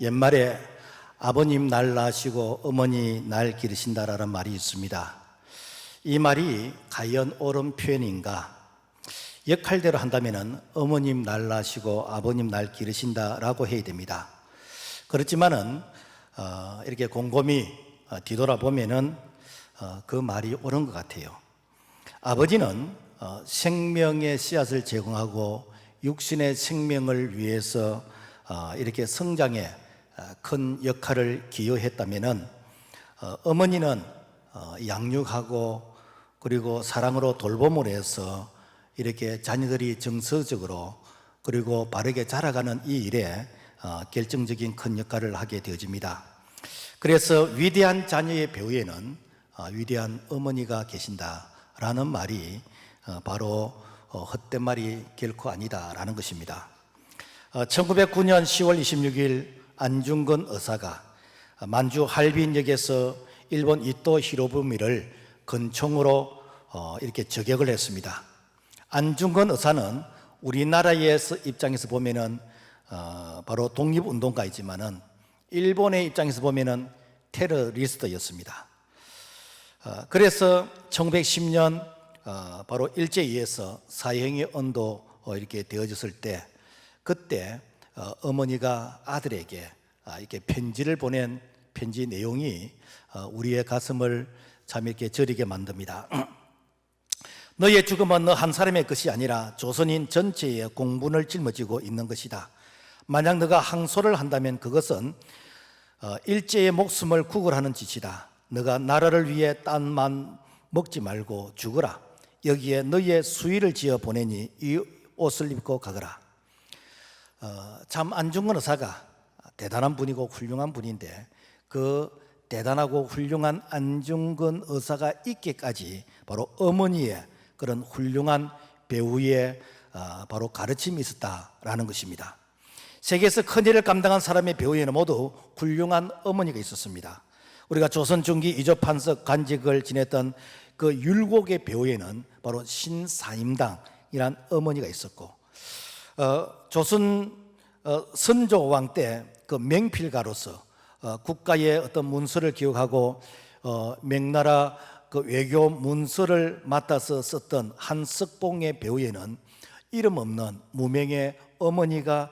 옛말에 아버님 날 낳으시고 어머니 날 기르신다라는 말이 있습니다. 이 말이 과연 옳은 표현인가? 역할대로 한다면 어머님 날 낳으시고 아버님 날 기르신다라고 해야 됩니다. 그렇지만은 이렇게 곰곰이 뒤돌아보면은 그 말이 옳은 것 같아요. 아버지는 생명의 씨앗을 제공하고 육신의 생명을 위해서 이렇게 성장에 큰 역할을 기여했다면은 어머니는 양육하고 그리고 사랑으로 돌봄을 해서 이렇게 자녀들이 정서적으로 그리고 바르게 자라가는 이 일에 결정적인 큰 역할을 하게 되어집니다. 그래서 위대한 자녀의 배후에는 위대한 어머니가 계신다라는 말이 바로 헛된 말이 결코 아니다라는 것입니다. 1909년 10월 26일 안중근 의사가 만주 할빈역에서 일본 이토 히로부미를 권총으로 이렇게 저격을 했습니다. 안중근 의사는 우리나라의 입장에서 보면은 바로 독립운동가이지만은 일본의 입장에서 보면은 테러리스트였습니다. 그래서 1910년 바로 일제히에서 사형의 언도 이렇게 되어졌을 때 그때 어머니가 아들에게 이렇게 편지를 보낸 편지 내용이 우리의 가슴을 참 이렇게 저리게 만듭니다. 너의 죽음은 너 한 사람의 것이 아니라 조선인 전체의 공분을 짊어지고 있는 것이다. 만약 너가 항소를 한다면 그것은 일제의 목숨을 구걸하는 짓이다. 너가 나라를 위해 딴만 먹지 말고 죽어라. 여기에 너의 수의를 지어 보내니 이 옷을 입고 가거라. 참 안중근 의사가 대단한 분이고 훌륭한 분인데 그 대단하고 훌륭한 안중근 의사가 있기까지 바로 어머니의 그런 훌륭한 배우의 바로 가르침이 있었다라는 것입니다. 세계에서 큰일을 감당한 사람의 배후에는 모두 훌륭한 어머니가 있었습니다. 우리가 조선 중기 이조판석 관직을 지냈던 그 율곡의 배후에는 바로 신사임당이란 어머니가 있었고 조선 선조왕 때 그 맹필가로서 국가의 어떤 문서를 기억하고 명나라 그 외교 문서를 맡아서 썼던 한석봉의 배후에는 이름 없는 무명의 어머니가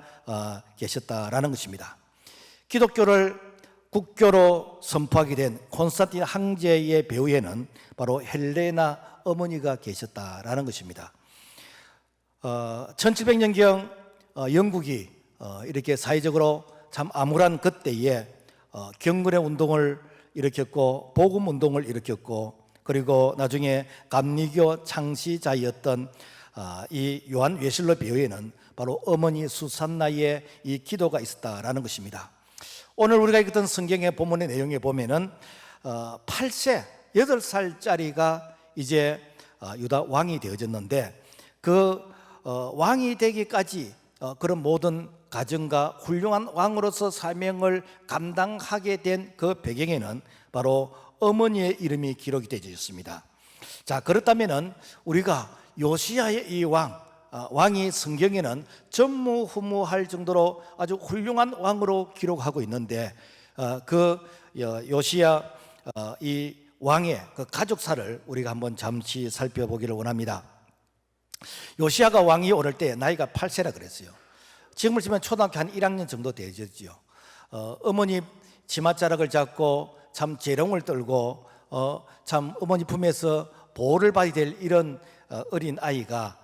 계셨다라는 것입니다. 기독교를 국교로 선포하게 된 콘스탄틴 황제의 배후에는 바로 헬레나 어머니가 계셨다라는 것입니다. 1700년경 영국이 이렇게 사회적으로 참 암울한 그때에 경건의 운동을 일으켰고 복음 운동을 일으켰고 그리고 나중에 감리교 창시자였던 이 요한 웨슬러 배후에는 바로 어머니 수산나의 이 기도가 있었다라는 것입니다. 오늘 우리가 읽었던 성경의 본문의 내용에 보면은 8세 8살짜리가 이제 유다 왕이 되어졌는데 그 왕이 되기까지 그런 모든 가정과 훌륭한 왕으로서 사명을 감당하게 된 그 배경에는 바로 어머니의 이름이 기록이 되어 있습니다. 자, 그렇다면은 우리가 요시야의 이 왕이 성경에는 전무후무할 정도로 아주 훌륭한 왕으로 기록하고 있는데 그 요시야 이 왕의 그 가족사를 우리가 한번 잠시 살펴보기를 원합니다. 요시야가 왕이 오를 때 나이가 8세라 그랬어요. 지금을 치면 초등학교 한 1학년 정도 되었죠. 어머니 치맛자락을 잡고 참 재롱을 떨고 참 어머니 품에서 보호를 받아야 될 이런 어린 아이가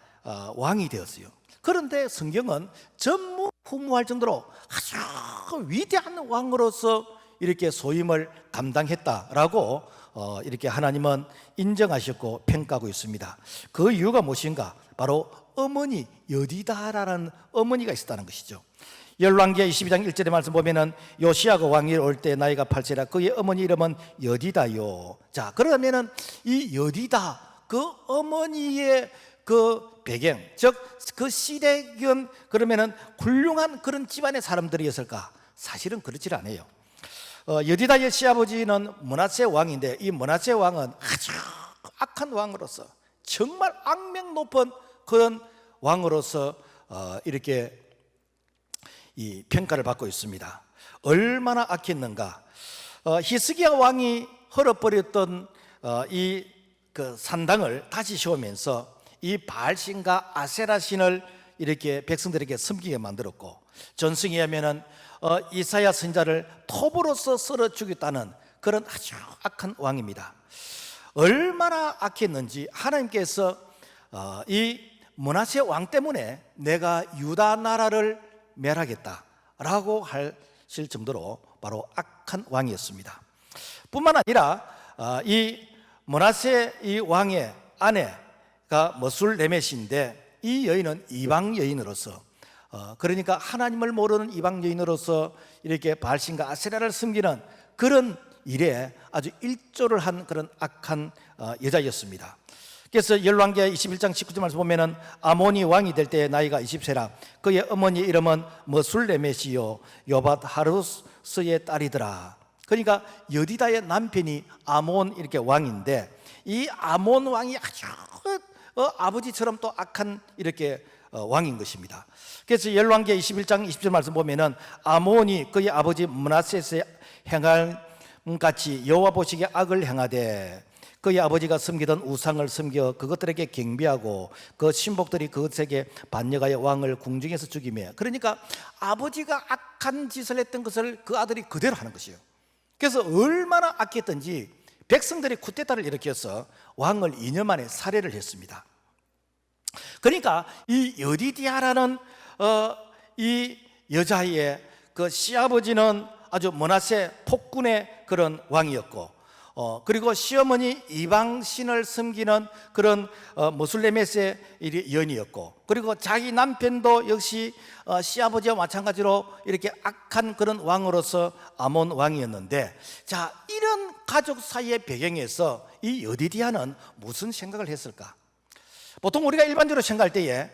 왕이 되었어요. 그런데 성경은 전무후무할 정도로 아주 위대한 왕으로서 이렇게 소임을 감당했다라고 이렇게 하나님은 인정하셨고 평가하고 있습니다. 그 이유가 무엇인가? 바로 어머니 여디다라는 어머니가 있었다는 것이죠. 열왕기하 22장 1절의 말씀 보면은 요시야가 왕이 올 때 나이가 8세라 그의 어머니 이름은 여디다요. 자, 그러면은 이 여디다 그 어머니의 그 배경, 즉 그 시대견 그러면은 훌륭한 그런 집안의 사람들이었을까? 사실은 그렇지 않아요. 여디다의 시아버지는 므낫세 왕인데 이 므낫세 왕은 아주 악한 왕으로서 정말 악명 높은 그런 왕으로서 이렇게 이 평가를 받고 있습니다. 얼마나 악했는가. 히스기야 왕이 헐어버렸던 이 그 산당을 다시 세우면서 이 바알신과 아세라신을 이렇게 백성들에게 섬기게 만들었고, 전승에 하면은 이사야 선지자를 톱으로서 썰어 죽였다는 그런 아주 악한 왕입니다. 얼마나 악했는지 하나님께서 이 므낫세 왕 때문에 내가 유다 나라를 멸하겠다라고 하실 정도로 바로 악한 왕이었습니다. 뿐만 아니라 이 므낫세 이 왕의 아내가 머술레멧인데, 이 여인은 이방 여인으로서 그러니까 하나님을 모르는 이방 여인으로서 이렇게 바알신과 아세라를 섬기는 그런 일에 아주 일조를 한 그런 악한 여자였습니다. 그래서 열왕기하 21장 19절 말씀 보면은 아몬이 왕이 될 때 나이가 20세라 그의 어머니 이름은 머술레멧이요 요밧 하루스의 딸이더라. 그러니까 여디다의 남편이 아몬 이렇게 왕인데, 이 아몬 왕이 아주 아버지처럼 또 악한 이렇게 왕인 것입니다. 그래서 열왕기하 21장 20절 말씀 보면은 아몬이 그의 아버지 므낫세의 행할 같이 여호와 보시기에 악을 행하되 그의 아버지가 섬기던 우상을 섬겨 그것들에게 경배하고 그 신복들이 그것에게 반역하여 왕을 궁중에서 죽이며, 그러니까 아버지가 악한 짓을 했던 것을 그 아들이 그대로 하는 것이에요. 그래서 얼마나 악했던지 백성들이 쿠데타를 일으켜서 왕을 2년 만에 살해를 했습니다. 그러니까 이 여디디아라는 이 여자의 그 시아버지는 아주 므낫세 폭군의 그런 왕이었고, 그리고 시어머니 이방신을 섬기는 그런 머술레멧의 여인이었고, 그리고 자기 남편도 역시 시아버지와 마찬가지로 이렇게 악한 그런 왕으로서 아몬 왕이었는데, 자, 이런 가족 사이의 배경에서 이 여디디아는 무슨 생각을 했을까? 보통 우리가 일반적으로 생각할 때에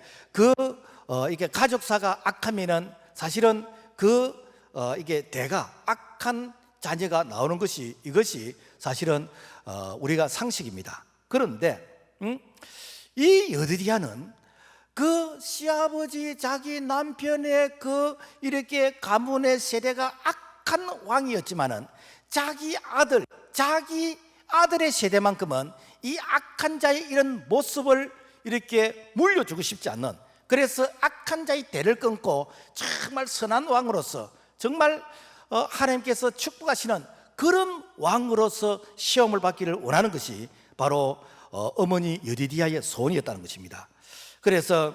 이게 가족사가 악하면은 사실은 이게 대가 악한 자녀가 나오는 것이, 이것이 사실은 우리가 상식입니다. 그런데 이 여디디아는 그 시아버지 자기 남편의 이렇게 가문의 세대가 악한 왕이었지만은 자기 아들의 세대만큼은 이 악한 자의 이런 모습을 이렇게 물려주고 싶지 않는, 그래서 악한 자의 대를 끊고 정말 선한 왕으로서 정말 하나님께서 축복하시는 그런 왕으로서 시험을 받기를 원하는 것이 바로 어머니 여디디아의 소원이었다는 것입니다. 그래서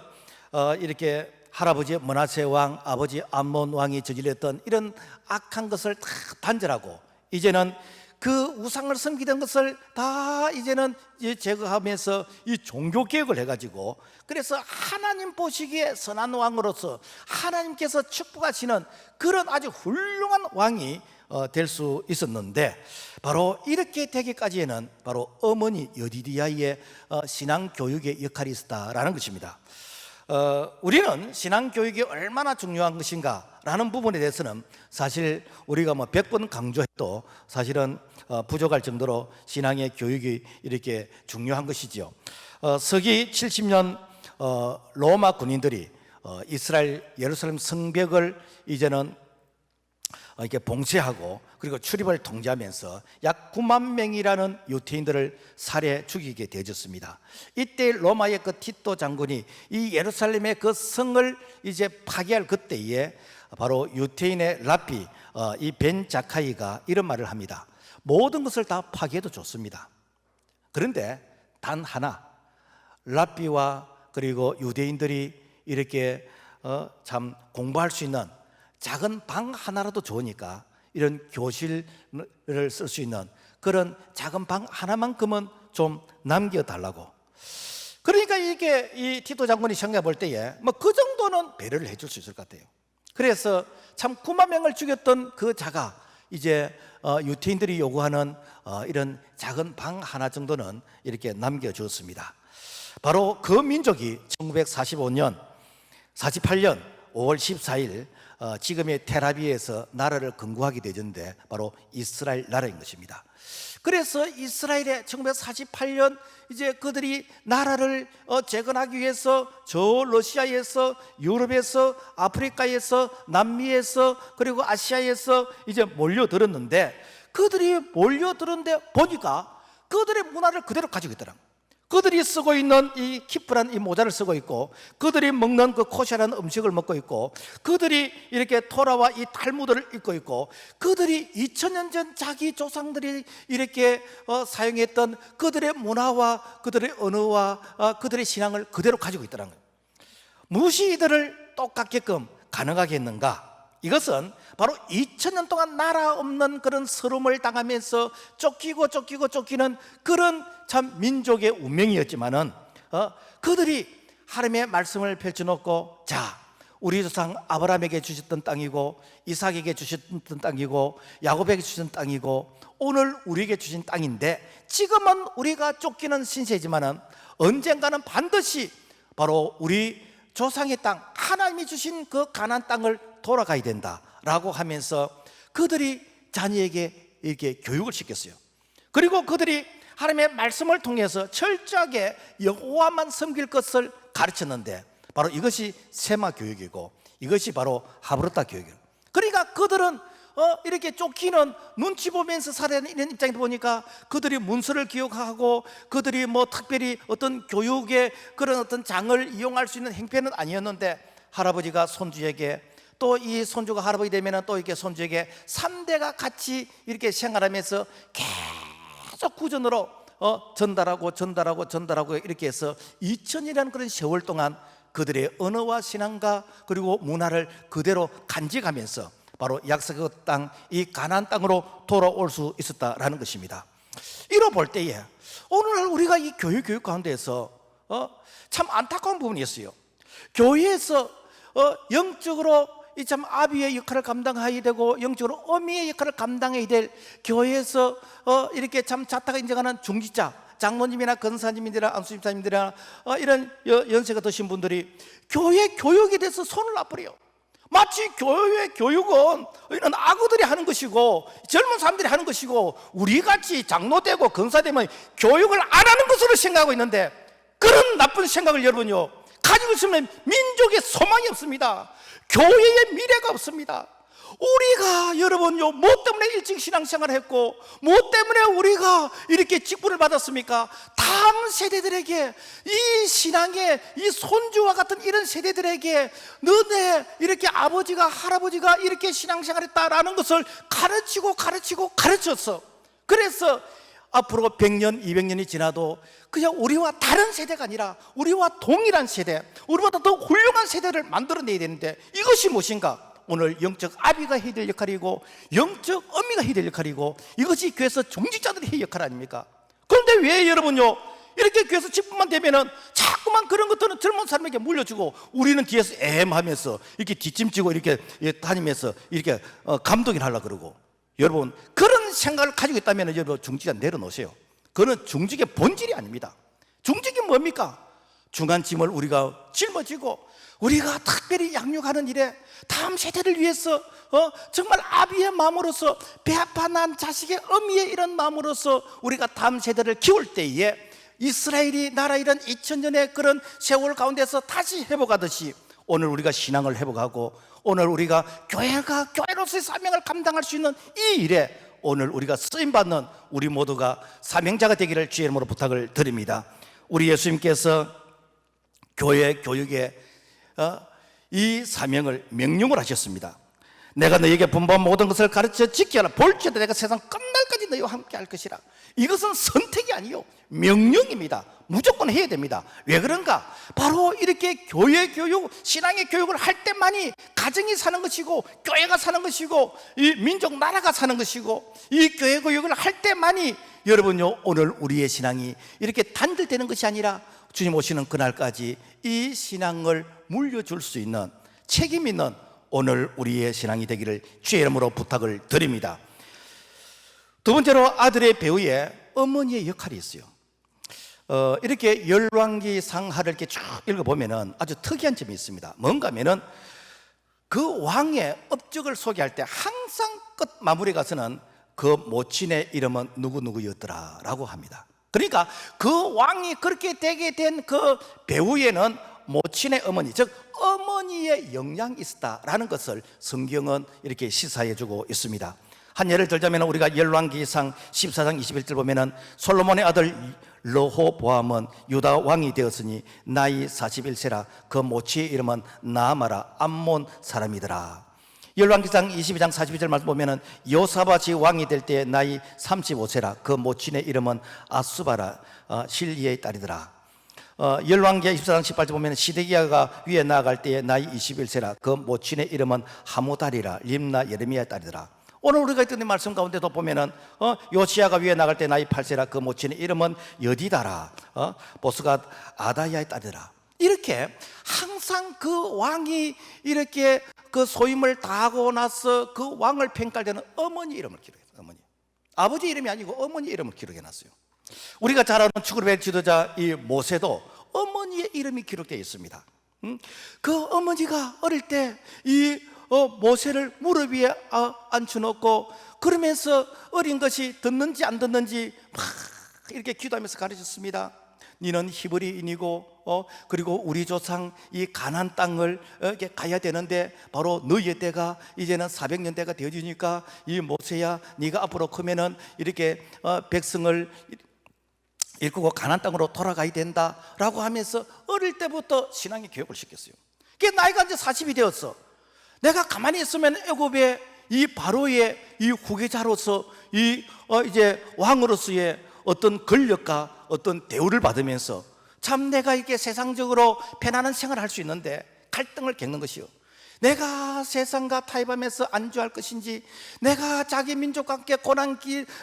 이렇게 할아버지 므낫세 왕, 아버지 암몬 왕이 저질렀던 이런 악한 것을 다 단절하고, 이제는 그 우상을 섬기던 것을 다 이제는 제거하면서 이 종교 개혁을 해가지고, 그래서 하나님 보시기에 선한 왕으로서 하나님께서 축복하시는 그런 아주 훌륭한 왕이 될 수 있었는데, 바로 이렇게 되기까지에는 바로 어머니 여디디아의 신앙교육의 역할이 있었다라는 것입니다. 우리는 신앙교육이 얼마나 중요한 것인가 라는 부분에 대해서는 사실 우리가 100번 강조해도 사실은 부족할 정도로 신앙의 교육이 이렇게 중요한 것이죠. 서기 70년 로마 군인들이 이스라엘 예루살렘 성벽을 이제는 이렇게 봉쇄하고 그리고 출입을 통제하면서 약 9만 명이라는 유태인들을 살해 죽이게 되어졌습니다. 이때 로마의 그 티토 장군이 이 예루살렘의 그 성을 이제 파괴할 그때에 바로 유태인의 랍비 이 벤 자카이가 이런 말을 합니다. 모든 것을 다 파괴해도 좋습니다. 그런데 단 하나, 랍비와 그리고 유대인들이 이렇게 참 공부할 수 있는 작은 방 하나라도 좋으니까 이런 교실을 쓸 수 있는 그런 작은 방 하나만큼은 좀 남겨달라고. 그러니까 이게 이 티토 장군이 생각해 볼 때에 그 정도는 배려를 해줄 수 있을 것 같아요. 그래서 참 9만 명을 죽였던 그 자가 이제 유태인들이 요구하는 이런 작은 방 하나 정도는 이렇게 남겨주었습니다. 바로 그 민족이 1948년 5월 14일 지금의 텔아비브에서 나라를 건국하게 되었는데 바로 이스라엘 나라인 것입니다. 그래서 이스라엘에 1948년 이제 그들이 나라를 재건하기 위해서 저 러시아에서, 유럽에서, 아프리카에서, 남미에서, 그리고 아시아에서 이제 몰려들었는데, 그들이 몰려들었는데 보니까 그들의 문화를 그대로 가지고 있더라. 그들이 쓰고 있는 이 키프란 이 모자를 쓰고 있고, 그들이 먹는 그 코샤라는 음식을 먹고 있고, 그들이 이렇게 토라와 이 탈무드를 읽고 있고, 그들이 2000년 전 자기 조상들이 이렇게 사용했던 그들의 문화와 그들의 언어와 그들의 신앙을 그대로 가지고 있더라는 거예요. 무엇이 이들을 똑같게끔 가능하게 했는가? 이것은 바로 2000년 동안 나라 없는 그런 서름을 당하면서 쫓기는 그런 참 민족의 운명이었지만은 그들이 하나님의 말씀을 펼쳐놓고, 자, 우리 조상 아브라함에게 주셨던 땅이고, 이삭에게 주셨던 땅이고, 야곱에게 주신 땅이고, 오늘 우리에게 주신 땅인데, 지금은 우리가 쫓기는 신세지만은 언젠가는 반드시 바로 우리 조상의 땅, 하나님이 주신 그 가나안 땅을 돌아가야 된다라고 하면서 그들이 자녀에게 이렇게 교육을 시켰어요. 그리고 그들이 하나님의 말씀을 통해서 철저하게 여호와만 섬길 것을 가르쳤는데, 바로 이것이 세마 교육이고 이것이 바로 하브르타 교육이에요. 그러니까 그들은 이렇게 쫓기는 눈치 보면서 살아야 하는 이런 입장이다 보니까 그들이 문서를 기억하고 그들이 뭐 특별히 어떤 교육의 그런 어떤 장을 이용할 수 있는 행패는 아니었는데, 할아버지가 손주에게, 또 이 손주가 할아버지 되면 또 이렇게 손주에게 3대가 같이 이렇게 생활하면서 계속 구전으로 전달하고 이렇게 해서 2000이라는 그런 세월 동안 그들의 언어와 신앙과 그리고 문화를 그대로 간직하면서 바로 약속의 땅, 이 가나안 땅으로 돌아올 수 있었다라는 것입니다. 이로 볼 때에 오늘날 우리가 이 교육 가운데에서 참 안타까운 부분이 있어요. 교회에서 영적으로 이 참 아비의 역할을 감당해야 되고 영적으로 어미의 역할을 감당해야 될 교회에서 이렇게 참 자타가 인정하는 중직자, 장로님이나 권사님이나 안수집사님들이나 이런 연세가 드신 분들이 교회 교육에 대해서 손을 놔버려요. 마치 교회 교육은 이런 악어들이 하는 것이고 젊은 사람들이 하는 것이고 우리같이 장로되고 권사되면 교육을 안 하는 것으로 생각하고 있는데, 그런 나쁜 생각을 여러분요 가지고 있으면 민족의 소망이 없습니다. 교회의 미래가 없습니다. 우리가 여러분요 뭐 때문에 일찍 신앙생활을 했고 뭐 때문에 우리가 이렇게 직분을 받았습니까? 다음 세대들에게, 이 신앙의 이 손주와 같은 이런 세대들에게 너네 이렇게 아버지가 할아버지가 이렇게 신앙생활했다라는 것을 가르쳤어. 그래서 앞으로 100년 200년이 지나도 그냥 우리와 다른 세대가 아니라 우리와 동일한 세대, 우리보다 더 훌륭한 세대를 만들어내야 되는데, 이것이 무엇인가? 오늘 영적 아비가 해야 될 역할이고 영적 어미가 해야 될 역할이고, 이것이 교회에서 중직자들이 해야 될 역할 아닙니까? 그런데 왜 여러분요 이렇게 교회에서 직분만 되면은 자꾸만 그런 것들은 젊은 사람에게 물려주고 우리는 뒤에서 하면서 이렇게 뒷짐지고 이렇게 다니면서 이렇게 감독을 하려고 그러고, 여러분 그런 생각을 가지고 있다면 여러분 중직자 내려놓으세요. 그거는 중직의 본질이 아닙니다. 중직이 뭡니까? 중한 짐을 우리가 짊어지고 우리가 특별히 양육하는 일에 다음 세대를 위해서 정말 아비의 마음으로서 배아파난 자식의 어미의 이런 마음으로서 우리가 다음 세대를 키울 때에 이스라엘이 나라 이런 2000년의 그런 세월 가운데서 다시 회복하듯이 오늘 우리가 신앙을 회복하고 오늘 우리가 교회로서의 사명을 감당할 수 있는 이 일에 오늘 우리가 쓰임받는 우리 모두가 사명자가 되기를 주의 이름으로 부탁을 드립니다. 우리 예수님께서 교회 교육에 이 사명을 명령을 하셨습니다. 내가 너에게 분부한 모든 것을 가르쳐 지키게 하라. 볼지어다 내가 세상 끝날까지 너희와 함께 할 것이라. 이것은 선택이 아니요 명령입니다. 무조건 해야 됩니다. 왜 그런가? 바로 이렇게 교회 교육, 신앙의 교육을 할 때만이 가정이 사는 것이고 교회가 사는 것이고 이 민족 나라가 사는 것이고, 이 교회 교육을 할 때만이 여러분요 오늘 우리의 신앙이 이렇게 단절되는 것이 아니라 주님 오시는 그날까지 이 신앙을 물려줄 수 있는 책임 있는 오늘 우리의 신앙이 되기를 주의 이름으로 부탁을 드립니다. 두 번째로 아들의 배후에 어머니의 역할이 있어요. 이렇게 열왕기 상하를 이렇게 쭉 읽어보면은 아주 특이한 점이 있습니다. 뭔가 하면은 그 왕의 업적을 소개할 때 항상 끝 마무리 가서는 그 모친의 이름은 누구누구였더라 라고 합니다. 그러니까 그 왕이 그렇게 되게 된 그 배후에는 모친의 어머니, 즉 어머니의 영향이 있었다라는 것을 성경은 이렇게 시사해 주고 있습니다. 한 예를 들자면 우리가 열왕기상 14장 21절 보면은 솔로몬의 아들 르호보암은 유다 왕이 되었으니 나이 41세라 그 모치의 이름은 나아마라 암몬 사람이더라. 열왕기상 22장 42절 말씀 보면은 요사밧이 왕이 될 때 나이 35세라 그 모친의 이름은 아수바라 실리의 딸이더라. 열왕기하 24장 18절 보면 시드기야가 위에 나아갈 때에 나이 21세라 그 모친의 이름은 하무달이라 림나 예레미야의 딸이더라. 오늘 우리가 했던 말씀 가운데도 보면은 요시야가 위에 나갈 때 나이 8세라 그 모친의 이름은 여디다라 보스가 아다야의 딸이더라. 이렇게 항상 그 왕이 이렇게 그 소임을 다하고 나서 그 왕을 평가할 때는 어머니 이름을 기록했어요. 어머니, 아버지 이름이 아니고 어머니 이름을 기록해놨어요. 우리가 잘 아는 출애굽의 지도자 이 모세도 어머니의 이름이 기록되어 있습니다. 그 어머니가 어릴 때 이 모세를 무릎 위에 앉혀놓고 그러면서 어린 것이 듣는지 안 듣는지 막 이렇게 기도하면서 가르쳤습니다. 너는 히브리인이고 그리고 우리 조상 이 가나안 땅을 이렇게 가야 되는데 바로 너희의 때가 이제는 400년대가 되어지니까 이 모세야 네가 앞으로 크면은 이렇게 백성을 일구고 가나안 땅으로 돌아가야 된다라고 하면서 어릴 때부터 신앙의 교육을 시켰어요. 그게 나이가 이제 40이 되었어. 내가 가만히 있으면 애굽의 이 바로의 이 후계자로서 이제 왕으로서의 어떤 권력과 어떤 대우를 받으면서 참 내가 이렇게 세상적으로 편안한 생활을 할 수 있는데 갈등을 겪는 것이요. 내가 세상과 타협하면서 안주할 것인지, 내가 자기 민족과 함께 고난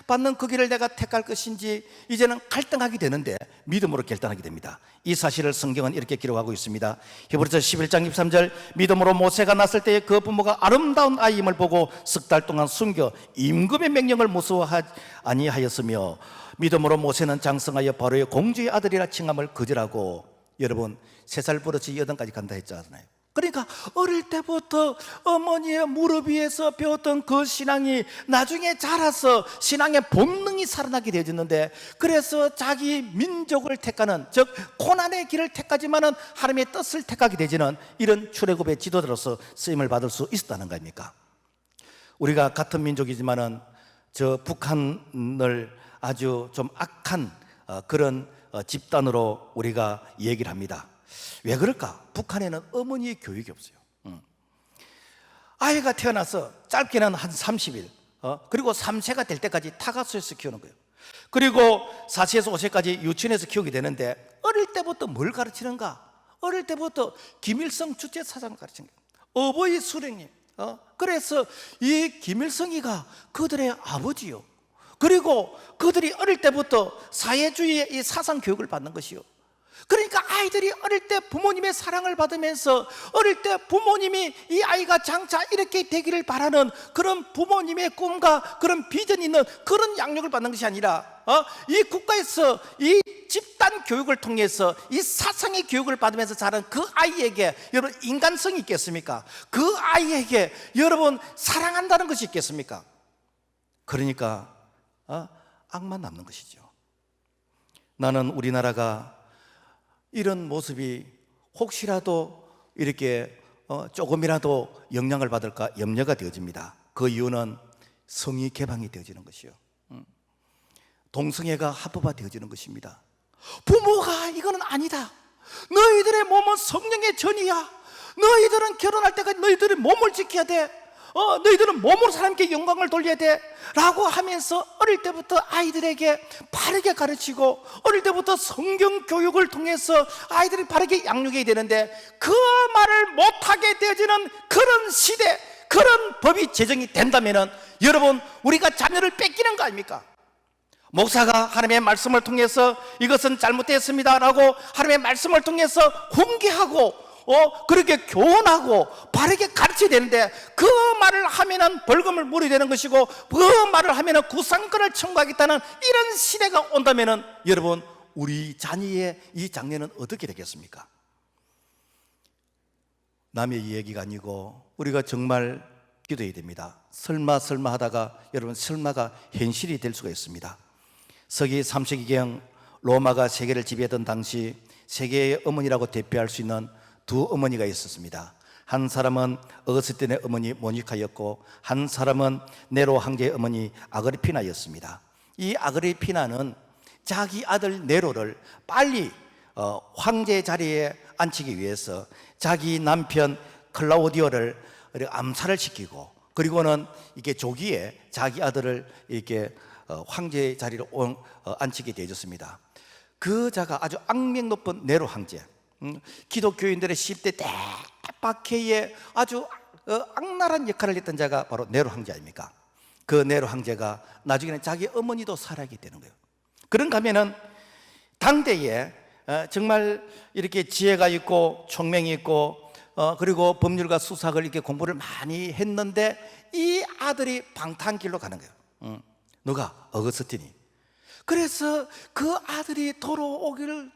받는 그 길을 내가 택할 것인지 이제는 갈등하게 되는데 믿음으로 결단하게 됩니다. 이 사실을 성경은 이렇게 기록하고 있습니다. 히브리서 11장 23절 믿음으로 모세가 났을 때에 그 부모가 아름다운 아이임을 보고 석 달 동안 숨겨 임금의 명령을 무서워하지 아니하였으며 믿음으로 모세는 장성하여 바로의 공주의 아들이라 칭함을 거절하고, 여러분 3살 버릇이 8까지 간다 했잖아요. 그러니까 어릴 때부터 어머니의 무릎 위에서 배웠던 그 신앙이 나중에 자라서 신앙의 본능이 살아나게 되어졌는데, 그래서 자기 민족을 택하는, 즉 고난의 길을 택하지만은 하나님의 뜻을 택하게 되지는 이런 출애굽의 지도자로서 쓰임을 받을 수 있었다는 거 아닙니까? 우리가 같은 민족이지만은 저 북한을 아주 좀 악한 그런 집단으로 우리가 얘기를 합니다. 왜 그럴까? 북한에는 어머니의 교육이 없어요. 아이가 태어나서 짧게는 한 30일 그리고 3세가 될 때까지 타가수에서 키우는 거예요. 그리고 4세에서 5세까지 유치원에서 키우게 되는데 어릴 때부터 뭘 가르치는가? 어릴 때부터 김일성 주체사상을 가르치는 거예요. 어버이 수령님. 그래서 이 김일성이가 그들의 아버지요. 그리고 그들이 어릴 때부터 사회주의의 이 사상 교육을 받는 것이요. 그러니까 아이들이 어릴 때 부모님의 사랑을 받으면서 어릴 때 부모님이 이 아이가 장차 이렇게 되기를 바라는 그런 부모님의 꿈과 그런 비전이 있는 그런 양육을 받는 것이 아니라 이 국가에서 이 집단 교육을 통해서 이 사상의 교육을 받으면서 자란 그 아이에게 여러분 인간성이 있겠습니까? 그 아이에게 여러분 사랑한다는 것이 있겠습니까? 그러니까 악만 남는 것이죠. 나는 우리나라가 이런 모습이 혹시라도 이렇게 조금이라도 영향을 받을까 염려가 되어집니다. 그 이유는 성이 개방이 되어지는 것이요. 동성애가 합법화 되어지는 것입니다. 부모가 이거는 아니다. 너희들의 몸은 성령의 전이야. 너희들은 결혼할 때까지 너희들의 몸을 지켜야 돼. 너희들은 몸으로 사람께 영광을 돌려야 돼 라고 하면서 어릴 때부터 아이들에게 바르게 가르치고 어릴 때부터 성경 교육을 통해서 아이들이 바르게 양육해야 되는데 그 말을 못하게 되어지는 그런 시대, 그런 법이 제정이 된다면 여러분 우리가 자녀를 뺏기는 거 아닙니까? 목사가 하나님의 말씀을 통해서 이것은 잘못됐습니다 라고 하나님의 말씀을 통해서 훈계하고 그렇게 교훈하고 바르게 가르쳐야 되는데 그 말을 하면은 벌금을 물어야 되는 것이고 그 말을 하면은 구상권을 청구하겠다는 이런 시대가 온다면은 여러분 우리 자녀의 이 장래는 어떻게 되겠습니까? 남의 얘기가 아니고 우리가 정말 기도해야 됩니다. 설마 하다가 여러분 설마가 현실이 될 수가 있습니다. 서기 3세기경 로마가 세계를 지배하던 당시 세계의 어머니라고 대표할 수 있는 두 어머니가 있었습니다. 한 사람은 어거스틴의 어머니 모니카였고 한 사람은 네로 황제의 어머니 아그리피나였습니다. 이 아그리피나는 자기 아들 네로를 빨리 황제 자리에 앉히기 위해서 자기 남편 클라우디오를 암살을 시키고, 그리고는 이렇게 조기에 자기 아들을 이렇게 황제 자리로 앉히게 되어졌습니다. 그 자가 아주 악명 높은 네로 황제, 기독교인들의 10대 대박해에 아주 악랄한 역할을 했던 자가 바로 네로 황제 아닙니까? 그 네로 황제가 나중에는 자기 어머니도 살아가게 되는 거예요. 그런가 하면은 당대에 정말 이렇게 지혜가 있고 총명이 있고 그리고 법률과 수사학을 이렇게 공부를 많이 했는데 이 아들이 방탕길로 가는 거예요. 누가? 어거스틴이. 그래서 그 아들이 돌아오기를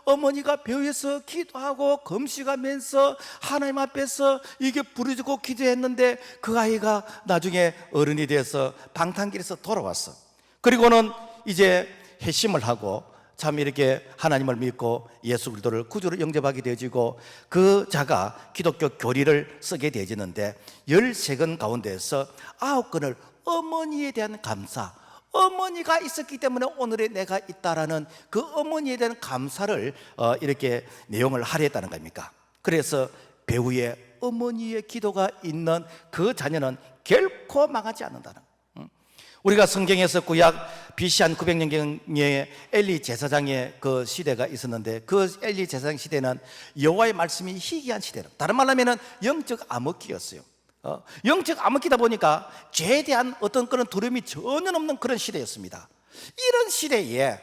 어머니가 벼에서 기도하고 금식하면서 하나님 앞에서 이게 부르짖고 기도했는데 그 아이가 나중에 어른이 돼서 방탕길에서 돌아왔어. 그리고는 이제 회심을 하고 참 이렇게 하나님을 믿고 예수 그리스도를 구주로 영접하게 되어지고 그 자가 기독교 교리를 쓰게 되어지는데 13권 가운데서 9권을 어머니에 대한 감사, 어머니가 있었기 때문에 오늘의 내가 있다라는 그 어머니에 대한 감사를 이렇게 내용을 할애했다는 겁니까? 그래서 배우의 어머니의 기도가 있는 그 자녀는 결코 망하지 않는다는 거예요. 우리가 성경에서 구약 BC 한 900년경에 엘리 제사장의 그 시대가 있었는데 그 엘리 제사장 시대는 여호와의 말씀이 희귀한 시대로, 다른 말로 하면 영적 암흑기였어요. 영적 암흑기다 보니까 죄에 대한 어떤 그런 두려움이 전혀 없는 그런 시대였습니다. 이런 시대에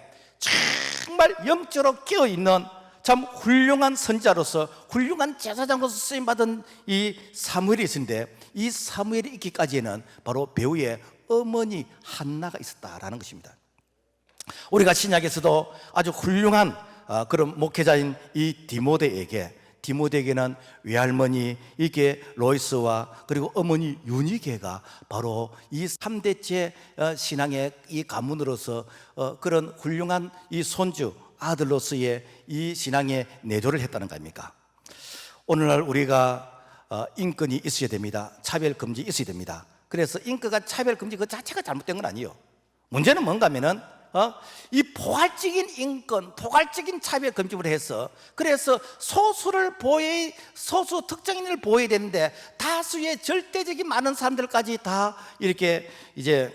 정말 영적으로 깨어있는 참 훌륭한 선지자로서 훌륭한 제사장으로서 쓰임받은 이 사무엘이 있는데 이 사무엘이 있기까지는 바로 배우의 어머니 한나가 있었다라는 것입니다. 우리가 신약에서도 아주 훌륭한 그런 목회자인 이 디모데에게는 외할머니 이게 로이스와 그리고 어머니 유니게가 바로 이 3대째 신앙의 이 가문으로서 그런 훌륭한 이 손주 아들로서의 이 신앙의 내조를 했다는 거 아닙니까? 오늘날 우리가 인권이 있어야 됩니다. 차별 금지 있어야 됩니다. 그래서 인권과 차별 금지 그 자체가 잘못된 건 아니에요. 문제는 뭔가 하면은 이 포괄적인 인권, 포괄적인 차별 금지를 해서 그래서 소수 특정인을 보호해야 되는데 다수의 절대적인 많은 사람들까지 다 이렇게 이제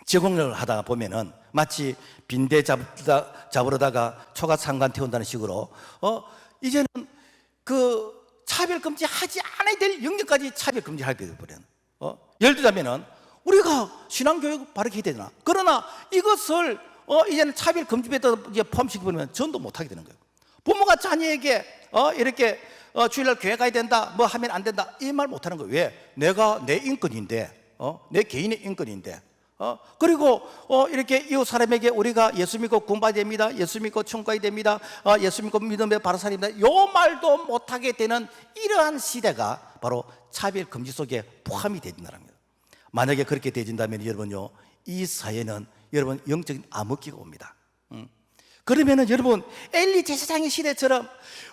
제공을 하다 보면은 마치 빈대 잡으러다가 초가 상관 태운다는 식으로 이제는 그 차별 금지 하지 않아야 될 영역까지 차별 금지하게 되버려요. 예를 들자면은 우리가 신앙교육 바르게 해야 되나? 그러나 이것을 이제는 차별 금지에다 포함시켜버리면 전도 못하게 되는 거예요. 부모가 자녀에게 이렇게 주일날 교회 가야 된다, 뭐 하면 안 된다 이 말 못하는 거예요. 왜? 내가 내 인권인데, 내 개인의 인권인데. 그리고 이렇게 이웃 사람에게 우리가 예수 믿고 구원받아야 됩니다, 예수 믿고 천국 가야 됩니다, 예수 믿고 믿음의 바로 살입니다 요 말도 못하게 되는 이러한 시대가 바로 차별 금지 속에 포함이 되진다는 겁니다. 만약에 그렇게 되진다면 여러분요, 이 사회는 여러분 영적인 암흑기가 옵니다. 그러면은 여러분 엘리 제사장의 시대처럼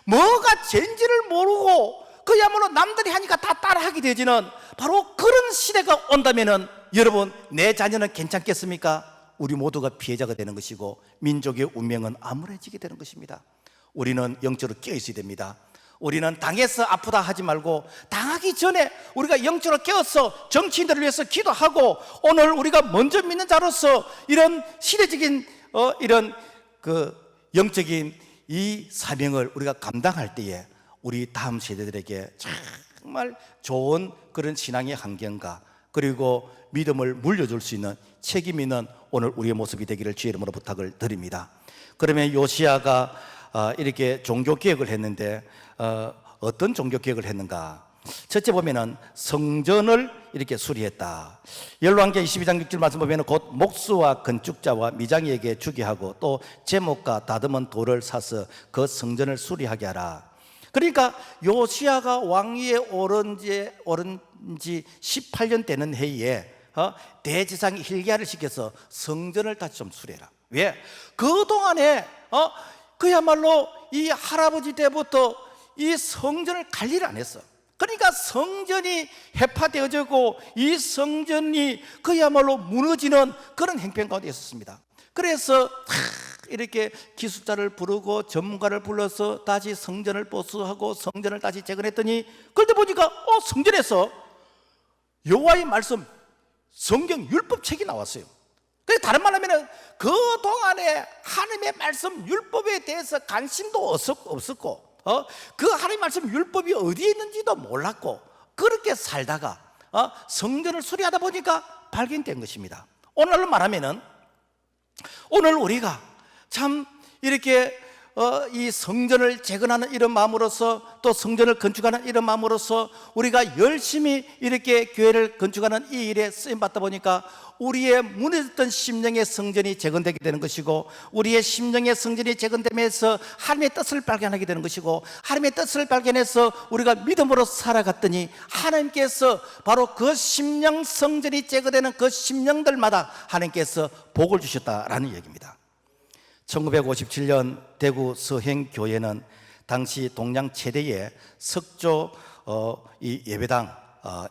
뭐가 죄인지를 모르고 그야말로 남들이 하니까 다 따라하게 되지는 바로 그런 시대가 온다면은 여러분 내 자녀는 괜찮겠습니까? 우리 모두가 피해자가 되는 것이고 민족의 운명은 암울해지게 되는 것입니다. 우리는 영적으로 깨어 있어야 됩니다. 우리는 당해서 아프다 하지 말고 당하기 전에 우리가 영적으로 깨어서 정치인들을 위해서 기도하고 오늘 우리가 먼저 믿는 자로서 이런 시대적인 이런 그 영적인 이 사명을 우리가 감당할 때에 우리 다음 세대들에게 정말 좋은 그런 신앙의 환경과 그리고 믿음을 물려줄 수 있는 책임 있는 오늘 우리의 모습이 되기를 주의 이름으로 부탁을 드립니다. 그러면 요시야가 이렇게 종교개혁을 했는데 어떤 종교개혁을 했는가? 첫째 보면은 성전을 이렇게 수리했다. 열왕기하 22장 6절 말씀 보면은 곧 목수와 건축자와 미장이에게 주게 하고 또 제목과 다듬은 돌을 사서 그 성전을 수리하게 하라. 그러니까 요시야가 왕위에 오른 지 18년 되는 해에 대제사장 hilki야를 시켜서 성전을 다시 좀 수리해라. 왜? 그동안에 그야말로 이 할아버지 때부터 이 성전을 관리를 안 했어. 그러니까 성전이 해파되어지고 이 성전이 그야말로 무너지는 그런 행편 가운데 있었습니다. 그래서 이렇게 기술자를 부르고 전문가를 불러서 다시 성전을 보수하고 성전을 다시 재건했더니 그때 보니까 성전에서 여호와의 말씀, 성경 율법책이 나왔어요. 그래서 다른 말로 하면 그동안에 하나님의 말씀 율법에 대해서 관심도 없었고 그 하나님의 말씀 율법이 어디에 있는지도 몰랐고 그렇게 살다가 성전을 수리하다 보니까 발견된 것입니다. 오늘날로 말하면은 오늘 우리가 참 이렇게 이 성전을 재건하는 이런 마음으로서 또 성전을 건축하는 이런 마음으로서 우리가 열심히 이렇게 교회를 건축하는 이 일에 쓰임받다 보니까 우리의 무너졌던 심령의 성전이 재건되게 되는 것이고 우리의 심령의 성전이 재건되면서 하나님의 뜻을 발견하게 되는 것이고 하나님의 뜻을 발견해서 우리가 믿음으로 살아갔더니 하나님께서 바로 그 심령 성전이 재건되는 그 심령들마다 하나님께서 복을 주셨다라는 얘기입니다. 1957년 대구 서행교회는 당시 동양 최대의 석조 이 예배당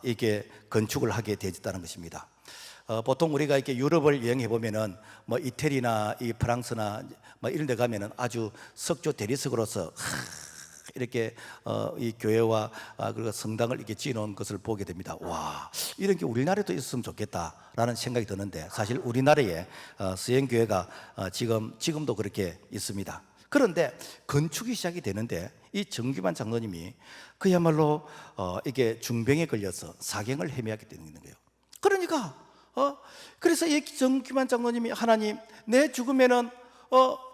이게 건축을 하게 되었다는 것입니다. 보통 우리가 이렇게 유럽을 여행해 보면은 뭐 이태리나 이 프랑스나 뭐 이런 데 가면은 아주 석조 대리석으로서 이렇게 이 교회와 그리고 성당을 이렇게 지어놓은 것을 보게 됩니다. 와, 이런 게 우리나라에도 있었으면 좋겠다라는 생각이 드는데 사실 우리나라에 서행교회가 지금도 그렇게 있습니다. 그런데 건축이 시작이 되는데 이 정규만 장로님이 그야말로 이게 중병에 걸려서 사경을 헤매하게 되는 거예요. 그러니까 그래서 이 정규만 장로님이 하나님, 내 죽으면은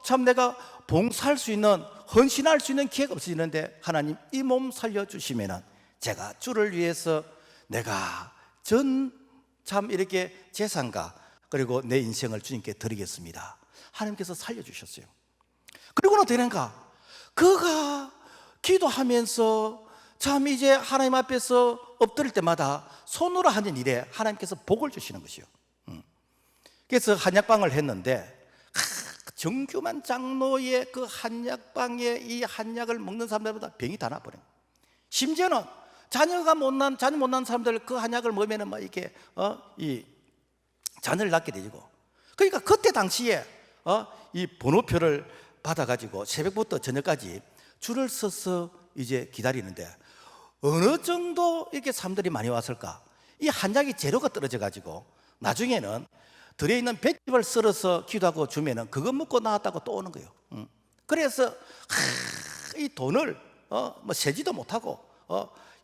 참 내가 봉사할 수 있는, 헌신할 수 있는 기회가 없어지는데 하나님 이 몸 살려주시면은 제가 주를 위해서 내가 참 이렇게 재산과 그리고 내 인생을 주님께 드리겠습니다. 하나님께서 살려주셨어요. 그리고는 어떻게 되는가? 그가 기도하면서 참 이제 하나님 앞에서 엎드릴 때마다 손으로 하는 일에 하나님께서 복을 주시는 것이요. 그래서 한약방을 했는데 정규만 장로의 그 한약방에 이 한약을 먹는 사람들보다 병이 다 나버려요. 심지어는 자녀 못난 사람들 그 한약을 먹으면 막 이렇게 이 자녀를 낳게 되고. 그러니까 그때 당시에 이 번호표를 받아가지고 새벽부터 저녁까지 줄을 서서 이제 기다리는데 어느 정도 이렇게 사람들이 많이 왔을까? 이 한약이 재료가 떨어져 가지고 나중에는 들에 있는 볏짚을 썰어서 기도하고 주면은 그거 먹고 나왔다고 또 오는 거예요. 그래서 이 돈을 뭐 세지도 못하고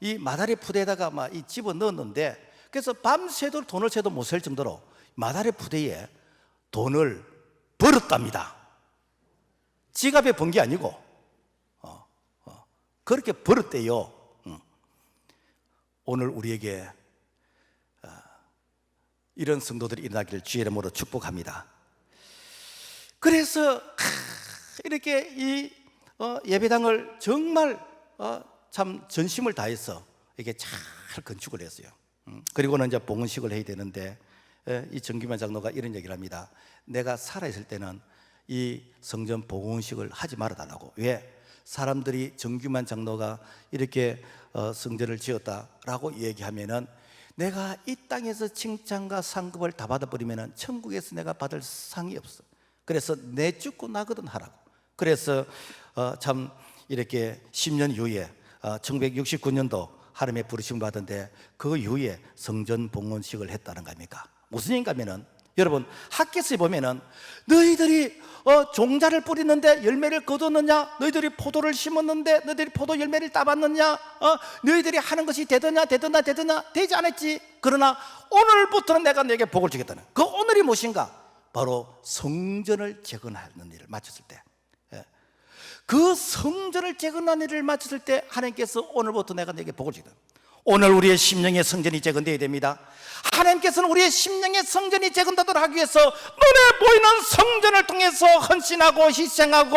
이 마다리 푸대에다가 막 이 집어 넣었는데 그래서 밤새도록 돈을 세도 못 셀 정도로 마다리 푸대에 돈을 벌었답니다. 지갑에 번 게 아니고 그렇게 벌었대요. 오늘 우리에게 이런 성도들이 일어나기를 주의 이름으로 축복합니다. 그래서 이렇게 이 예배당을 정말 참 전심을 다해서 이게 잘 건축을 했어요. 그리고는 이제 봉헌식을 해야 되는데 이 정규만 장로가 이런 얘기를 합니다. 내가 살아있을 때는 이 성전 봉헌식을 하지 말아달라고. 왜? 사람들이 정규만 장로가 이렇게 성전을 지었다라고 얘기하면은 내가 이 땅에서 칭찬과 상급을 다 받아버리면은 천국에서 내가 받을 상이 없어. 그래서 내 죽고 나거든 하라고. 그래서 참 이렇게 10년 이후에 1969년도 하나님의 부르심을 받은데 그 이후에 성전 봉헌식을 했다는 겁니까? 무슨 얘기인가 하면은 여러분 학교에서 보면은 너희들이 종자를 뿌리는데 열매를 거두느냐, 너희들이 포도를 심었는데 너희들이 포도 열매를 따봤느냐, 너희들이 하는 것이 되더냐 되지 않았지. 그러나 오늘부터는 내가 너에게 복을 주겠다는 그 오늘이 무엇인가? 바로 성전을 재건하는 일을 마쳤을 때, 그 성전을 재건하는 일을 마쳤을 때 하나님께서 오늘부터 내가 너에게 복을 주겠다. 오늘 우리의 심령의 성전이 재건되어야 됩니다. 하나님께서는 우리의 심령의 성전이 재건되도록 하기 위해서 눈에 보이는 성전을 통해서 헌신하고 희생하고,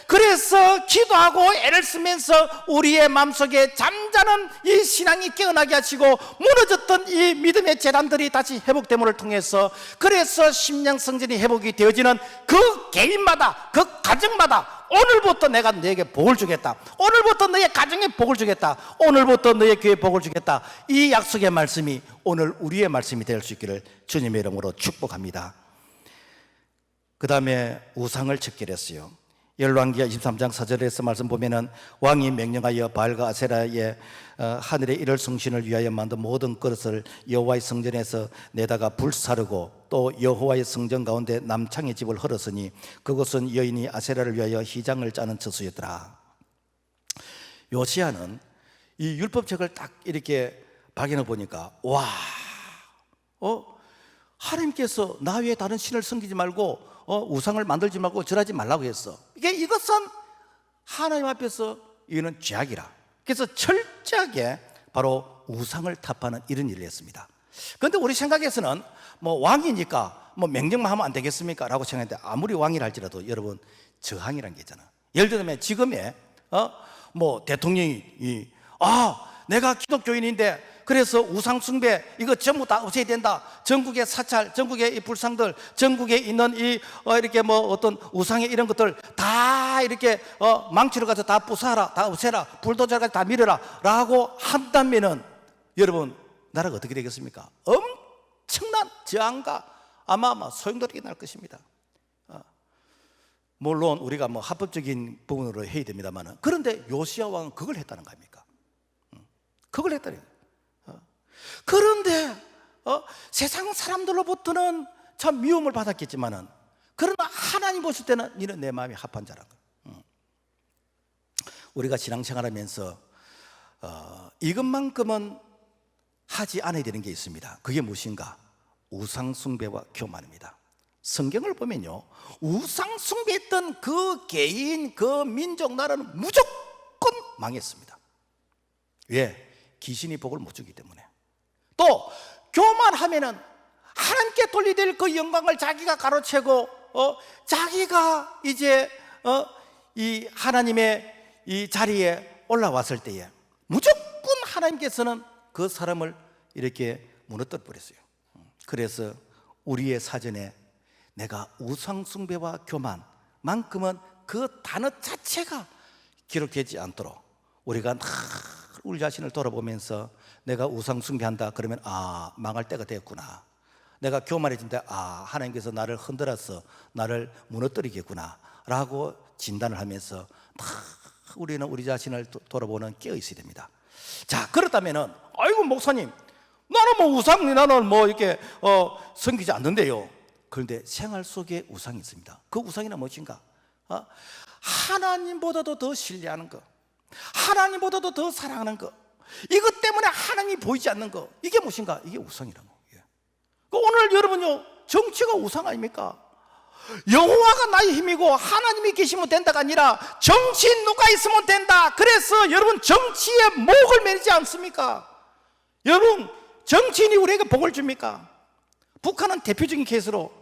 그래서 기도하고 애를 쓰면서 우리의 마음속에 잠자는 이 신앙이 깨어나게 하시고, 무너졌던 이 믿음의 재단들이 다시 회복됨을 통해서, 그래서 심령 성전이 회복이 되어지는 그 개인마다, 그 가정마다 오늘부터 내가 너에게 복을 주겠다, 오늘부터 너의 가정에 복을 주겠다, 오늘부터 너의 교회에 복을 주겠다, 이 약속의 말씀이 오늘 우리의 말씀이 될 수 있기를 주님의 이름으로 축복합니다. 그 다음에 우상을 척결했어요. 열왕기하 23장 4절에서 말씀 보면은, 왕이 명령하여 바알과 아세라의 하늘의 일월 성신을 위하여 만든 모든 그릇을 여호와의 성전에서 내다가 불사르고, 또 여호와의 성전 가운데 남창의 집을 헐었으니 그것은 여인이 아세라를 위하여 희장을 짜는 처소였더라. 요시야는 이 율법책을 딱 이렇게 발견해 보니까, 와, 하나님께서 나 외에 다른 신을 섬기지 말고 우상을 만들지 말고 절하지 말라고 했어. 이것은 하나님 앞에서 이거는 죄악이라. 그래서 철저하게 바로 우상을 타파하는 이런 일을 했습니다. 그런데 우리 생각에서는 뭐 왕이니까 뭐 명령만 하면 안 되겠습니까? 라고 생각했는데, 아무리 왕이라 할지라도 여러분, 저항이라는 게 있잖아. 예를 들면 지금의 뭐 대통령이 내가 기독교인인데 그래서 우상 숭배 이거 전부 다 없애야 된다, 전국의 사찰, 전국의 이 불상들, 전국에 있는 이 이렇게 뭐 어떤 우상의 이런 것들 다 이렇게 망치로 가서 다 부숴라, 다 없애라, 불도저로 가서 다 밀어라 라고 한다면은, 여러분, 나라가 어떻게 되겠습니까? 엄청난 저항과 아마 소용돌이가 날 것입니다. 물론 우리가 뭐 합법적인 부분으로 해야 됩니다만, 그런데 요시야 왕은 그걸 했다는 거 아닙니까? 그걸 했다는 거예요. 그런데 세상 사람들로부터는 참 미움을 받았겠지만은, 그러나 하나님 보실 때는 너는 내 마음이 합한 자라는 거예요. 우리가 신앙생활하면서 이것만큼은 하지 않아야 되는 게 있습니다. 그게 무엇인가? 우상숭배와 교만입니다. 성경을 보면요, 우상숭배했던 그 개인, 그 민족, 나라는 무조건 망했습니다. 왜? 귀신이 복을 못 주기 때문에. 또 교만하면은 하나님께 돌리될 그 영광을 자기가 가로채고 자기가 이제 이 하나님의 이 자리에 올라왔을 때에 무조건 하나님께서는 그 사람을 이렇게 무너뜨려 버렸어요. 그래서 우리의 사전에 내가 우상숭배와 교만만큼은 그 단어 자체가 기록되지 않도록 우리가 늘 우리 자신을 돌아보면서, 내가 우상숭배한다 그러면 망할 때가 됐구나, 내가 교만해진다, 하나님께서 나를 흔들어서 나를 무너뜨리겠구나 라고 진단을 하면서 우리는 우리 자신을 돌아보는 깨어 있어야 됩니다. 자, 그렇다면은, 아이고 목사님, 나는 뭐 이렇게 섬기지 않는데요. 그런데 생활 속에 우상이 있습니다. 그 우상이란 무엇인가? 하나님보다도 더 신뢰하는 것, 하나님보다도 더 사랑하는 것, 이것 때문에 하나님이 보이지 않는 것, 이게 무엇인가? 이게 우상이라는 거예요. 오늘 여러분요, 정치가 우상 아닙니까? 여호와가 나의 힘이고 하나님이 계시면 된다가 아니라 정치 누가 있으면 된다. 그래서 여러분, 정치에 목을 매지 않습니까? 여러분, 정치인이 우리에게 복을 줍니까? 북한은 대표적인 케이스로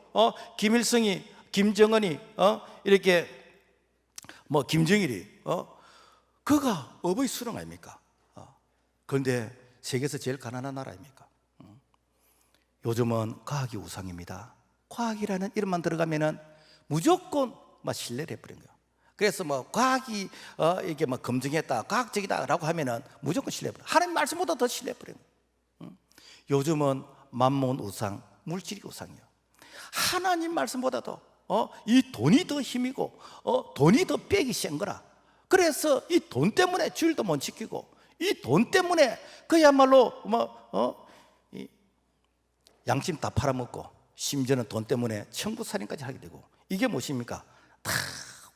김일성이, 김정은이 이렇게 뭐 김정일이 그가 어버이 수령 아닙니까? 그런데 세계에서 제일 가난한 나라 아닙니까? 요즘은 과학이 우상입니다. 과학이라는 이름만 들어가면은 무조건 막 신뢰를 해버린 거예요. 그래서 뭐 과학이 이게 뭐 검증했다, 과학적이다라고 하면은 무조건 신뢰해버려. 하나님 말씀보다 더 신뢰해버린 거예요. 요즘은 만몬 우상, 물질이 우상이에요. 하나님 말씀보다도 이 돈이 더 힘이고 돈이 더 빽이 센 거라. 그래서 이 돈 때문에 주일도 못 지키고, 이 돈 때문에 그야말로 이 양심 다 팔아먹고, 심지어는 돈 때문에 청부살인까지 하게 되고, 이게 무엇입니까? 다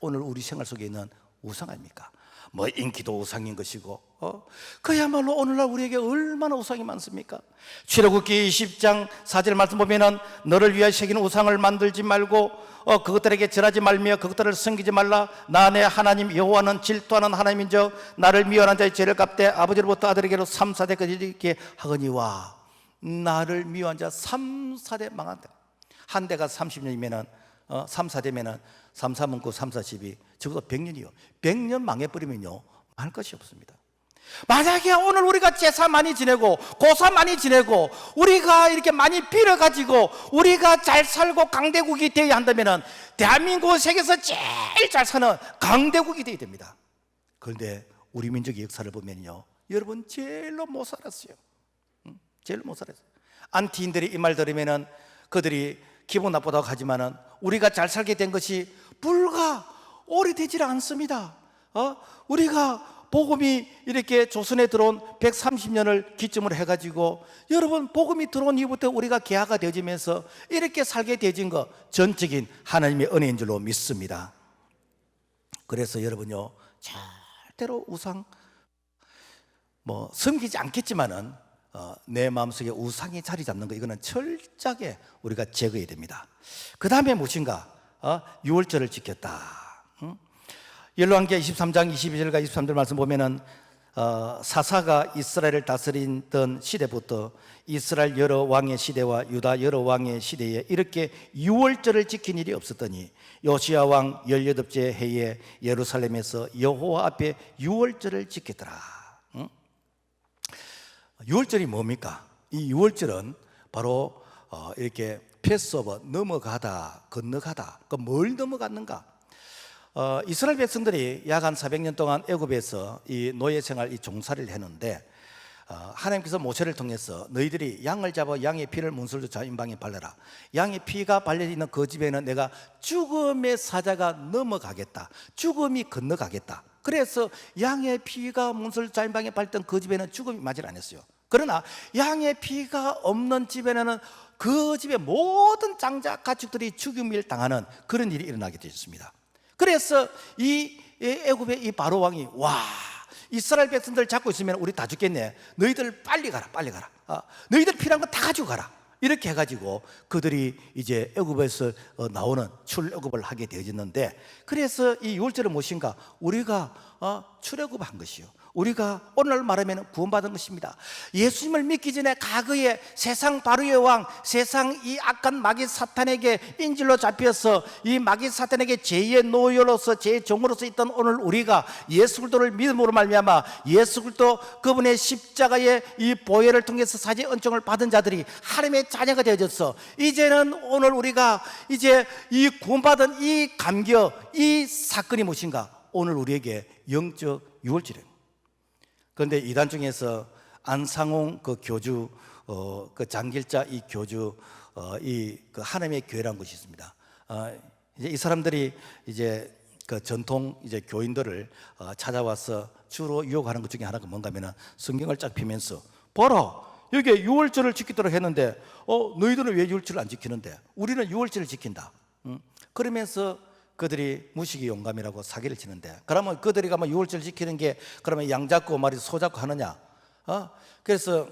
오늘 우리 생활 속에 있는 우상 아닙니까? 뭐 인기도 우상인 것이고, 그야말로 오늘날 우리에게 얼마나 우상이 많습니까? 출애굽기 20장 4절 말씀 보면은 너를 위하여 새긴 우상을 만들지 말고 그것들에게 절하지 말며 그것들을 섬기지 말라. 나 내 하나님 여호와는 질투하는 하나님인즉 나를 미워하는 자의 죄를 갚되 아버지로부터 아들에게로 3, 4대까지 이렇게 하거니와. 나를 미워한 자 3, 4대 망한다. 한 대가 30년이면은 3, 4대면은 3, 3은 9, 3, 4, 12 적어도 100년이요 100년 망해버리면요 할 것이 없습니다. 만약에 오늘 우리가 제사 많이 지내고 고사 많이 지내고 우리가 이렇게 많이 빌어가지고 우리가 잘 살고 강대국이 되어야 한다면 대한민국 세계에서 제일 잘 사는 강대국이 되어야 됩니다. 그런데 우리 민족의 역사를 보면요 여러분 제일로 못 살았어요. 제일로 못 살았어요. 안티인들이 이 말 들으면은 그들이 기분 나쁘다고 하지만은 우리가 잘 살게 된 것이 불과 오래되질 않습니다. 우리가 복음이 이렇게 조선에 들어온 130년을 기점으로 해가지고 여러분 복음이 들어온 이후부터 우리가 개화가 되어지면서 이렇게 살게 되어진 것 전적인 하나님의 은혜인 줄로 믿습니다. 그래서 여러분요 절대로 우상 섬기지 않겠지만은 내 마음속에 우상이 자리 잡는 거 이거는 철저하게 우리가 제거해야 됩니다. 그 다음에 무엇인가? 유월절을 지켰다. 열왕기하 23장 22절과 23절 말씀 보면은 사사가 이스라엘을 다스리던 시대부터 이스라엘 여러 왕의 시대와 유다 여러 왕의 시대에 이렇게 유월절을 지킨 일이 없었더니 요시야 왕 18째 해에 예루살렘에서 여호와 앞에 유월절을 지켰더라. 유월절이 뭡니까? 이 유월절은 바로 이렇게 패스오버 넘어가다 건너가다. 뭘 넘어갔는가? 이스라엘 백성들이 약 한 400년 동안 애굽에서 이 노예 생활 이 종살이를 했는데 하나님께서 모세를 통해서 너희들이 양을 잡아 양의 피를 문설주 좌인방에 발라라. 양의 피가 발려있는 그 집에는 내가 죽음의 사자가 넘어가겠다. 죽음이 건너가겠다. 그래서 양의 피가 문설주 좌인방에 발렸던 그 집에는 죽음이 맞을 않았어요. 그러나 양의 피가 없는 집에는 그 집의 모든 장자 가축들이 죽임을 당하는 그런 일이 일어나게 되었습니다. 그래서 이 애굽의 이 바로 왕이 이스라엘 백성들 잡고 있으면 우리 다 죽겠네. 너희들 빨리 가라. 너희들 필요한 거 다 가지고 가라. 이렇게 해가지고 그들이 이제 애굽에서 나오는 출애굽을 하게 되어졌는데, 그래서 이 유월절은 무엇인가? 우리가 출애굽한 것이요, 우리가 오늘 말하면 구원받은 것입니다. 예수님을 믿기 전에 과거에 세상 바로의 왕, 세상 이 악한 마귀 사탄에게 인질로 잡혀서 이 마귀 사탄에게 죄의 노예로서 죄의 종으로서 있던 오늘 우리가 예수 그리스도를 믿음으로 말미암아 예수 그리스도 그분의 십자가의 이 보혈을 통해서 사죄 은총을 받은 자들이 하나님의 자녀가 되어졌어. 이제는 오늘 우리가 이제 이 구원받은 이 감격, 이 사건이 무엇인가? 오늘 우리에게 영적 유월절입니다. 그런데 이단 중에서 안상홍 그 교주, 그 장길자 이 교주, 그 하나님의 교회라는 것이 있습니다. 이제 이 사람들이 이제 그 전통 이제 교인들을 찾아와서 주로 유혹하는 것 중에 하나가 뭔가 하면은 성경을 쫙 펴면서 봐라, 여기 유월절을 지키도록 했는데 너희들은 왜 유월절을 안 지키는데? 우리는 유월절을 지킨다. 그러면서 그들이 무식이 용감이라고 사기를 치는데, 그러면 그들이 가면 유월절 지키는 게 그러면 양 잡고 말이 소 잡고 하느냐? 그래서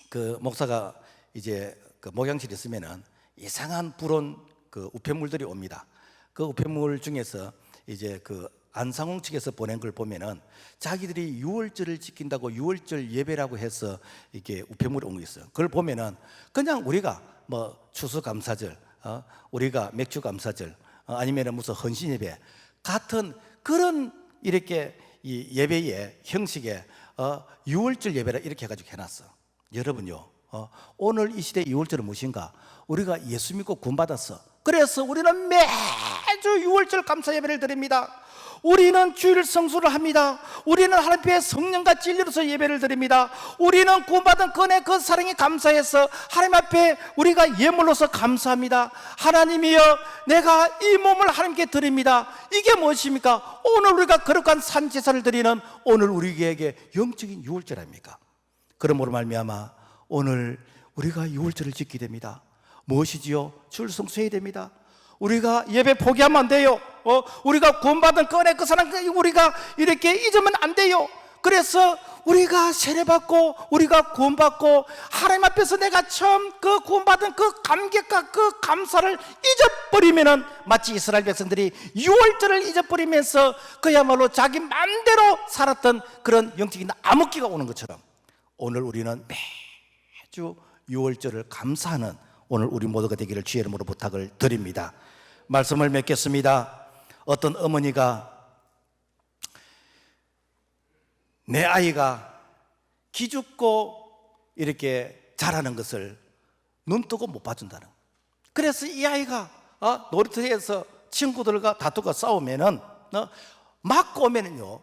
그 목사가 이제 그 목양실에 있으면은 이상한 불온 그 우편물들이 옵니다. 그 우편물 중에서 이제 그 안상홍 측에서 보낸 걸 보면은 자기들이 유월절을 지킨다고 유월절 예배라고 해서 이게 우편물이 온 거 있어요. 그걸 보면은 그냥 우리가 뭐 추수감사절, 우리가 맥주감사절, 아니면 무슨 헌신예배 같은 그런 이렇게 이 예배의 형식에 유월절 예배라 이렇게 해가지고 해놨어. 여러분요, 오늘 이 시대 유월절은 무엇인가? 우리가 예수 믿고 구원받았어. 그래서 우리는 매주 유월절 감사 예배를 드립니다. 우리는 주일 성수를 합니다. 우리는 하나님 앞에 성령과 진리로서 예배를 드립니다. 우리는 구원받은 그 은혜, 그 사랑에 감사해서 하나님 앞에 우리가 예물로서 감사합니다. 하나님이여, 내가 이 몸을 하나님께 드립니다. 이게 무엇입니까? 오늘 우리가 거룩한 산제사를 드리는 오늘 우리에게 영적인 유월절 아닙니까? 그러므로 말미암아 오늘 우리가 유월절을 지키게 됩니다. 무엇이지요? 주일 성수해야 됩니다. 우리가 예배 포기하면 안 돼요. 우리가 구원받은 꺼내 그 사람 우리가 이렇게 잊으면 안 돼요. 그래서 우리가 세례받고 우리가 구원받고 하나님 앞에서 내가 처음 그 구원받은 그 감격과 그 감사를 잊어버리면은 마치 이스라엘 백성들이 유월절을 잊어버리면서 그야말로 자기 마음대로 살았던 그런 영적인 암흑기가 오는 것처럼 오늘 우리는 매주 유월절을 감사하는 오늘 우리 모두가 되기를 주의 이름으로 부탁을 드립니다. 말씀을 맺겠습니다. 어떤 어머니가 내 아이가 기죽고 이렇게 자라는 것을 눈뜨고 못 봐준다는. 그래서 이 아이가 놀이터에서 친구들과 다투고 싸우면은 맞고 오면은요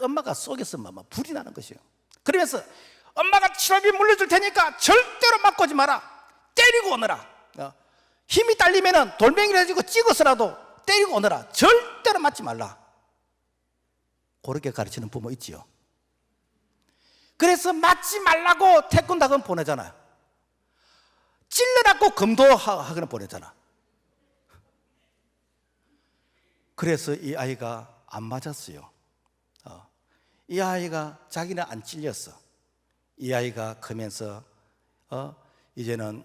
엄마가 속에서 막 불이 나는 것이에요. 그러면서 엄마가 치료비 물려줄 테니까 절대로 맞고 오지 마라. 때리고 오너라. 힘이 딸리면은 돌멩이를 가지고 찍어서라도 때리고 오너라. 절대로 맞지 말라. 그렇게 가르치는 부모 있지요. 그래서 맞지 말라고 태권도학원 보내잖아요. 찔러라고 검도학원 보내잖아. 그래서 이 아이가 안 맞았어요. 이 아이가 자기는 안 찔렸어. 이 아이가 크면서 이제는